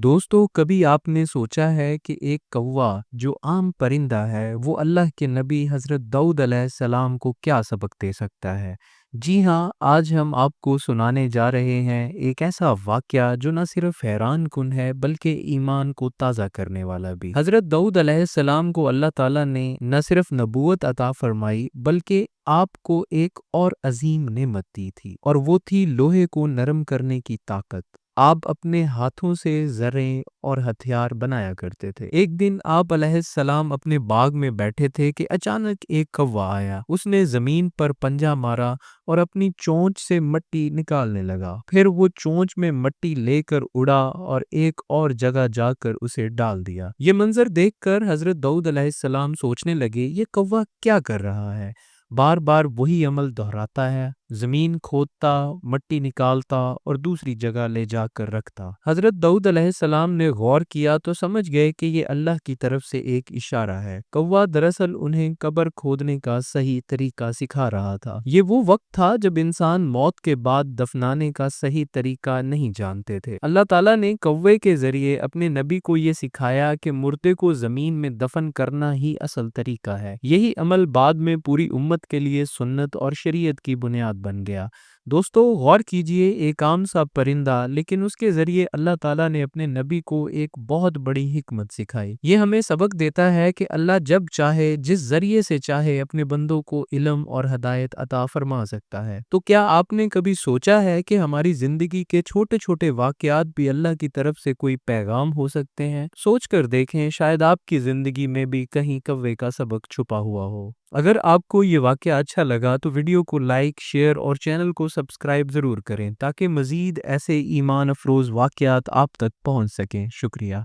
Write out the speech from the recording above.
دوستو کبھی آپ نے سوچا ہے کہ ایک کوا جو عام پرندہ ہے وہ اللہ کے نبی حضرت داؤد علیہ السلام کو کیا سبق دے سکتا ہے؟ جی ہاں، آج ہم آپ کو سنانے جا رہے ہیں ایک ایسا واقعہ جو نہ صرف حیران کن ہے بلکہ ایمان کو تازہ کرنے والا بھی۔ حضرت داؤد علیہ السلام کو اللہ تعالیٰ نے نہ صرف نبوت عطا فرمائی بلکہ آپ کو ایک اور عظیم نعمت دی تھی، اور وہ تھی لوہے کو نرم کرنے کی طاقت۔ آپ اپنے ہاتھوں سے زریں اور ہتھیار بنایا کرتے تھے۔ ایک دن آپ علیہ السلام اپنے باغ میں بیٹھے تھے کہ اچانک ایک کوا آیا۔ اس نے زمین پر پنجہ مارا اور اپنی چونچ سے مٹی نکالنے لگا۔ پھر وہ چونچ میں مٹی لے کر اڑا اور ایک اور جگہ جا کر اسے ڈال دیا۔ یہ منظر دیکھ کر حضرت داؤد علیہ السلام سوچنے لگے، یہ کوا کیا کر رہا ہے؟ بار بار وہی عمل دہراتا ہے، زمین کھودتا، مٹی نکالتا اور دوسری جگہ لے جا کر رکھتا۔ حضرت داؤد علیہ السلام نے غور کیا تو سمجھ گئے کہ یہ اللہ کی طرف سے ایک اشارہ ہے۔ کوا دراصل انہیں قبر کھودنے کا صحیح طریقہ سکھا رہا تھا۔ یہ وہ وقت تھا جب انسان موت کے بعد دفنانے کا صحیح طریقہ نہیں جانتے تھے۔ اللہ تعالیٰ نے کوے کے ذریعے اپنے نبی کو یہ سکھایا کہ مردے کو زمین میں دفن کرنا ہی اصل طریقہ ہے۔ یہی عمل بعد میں پوری امت کے لیے سنت اور شریعت کی بنیاد بن گیا۔ دوستو غور کیجئے، ایک عام سا پرندہ، لیکن اس کے ذریعے اللہ تعالیٰ نے اپنے نبی کو ایک بہت بڑی حکمت سکھائی۔ یہ ہمیں سبق دیتا ہے کہ اللہ جب چاہے، جس ذریعے سے چاہے، اپنے بندوں کو علم اور ہدایت عطا فرما سکتا ہے۔ تو کیا آپ نے کبھی سوچا ہے کہ ہماری زندگی کے چھوٹے چھوٹے واقعات بھی اللہ کی طرف سے کوئی پیغام ہو سکتے ہیں؟ سوچ کر دیکھیں، شاید آپ کی زندگی میں بھی کہیں کوے کا سبق چھپا ہوا ہو۔ اگر آپ کو یہ واقعہ اچھا لگا تو ویڈیو کو لائک، شیئر اور چینل کو سبسکرائب ضرور کریں تاکہ مزید ایسے ایمان افروز واقعات آپ تک پہنچ سکیں۔ شکریہ۔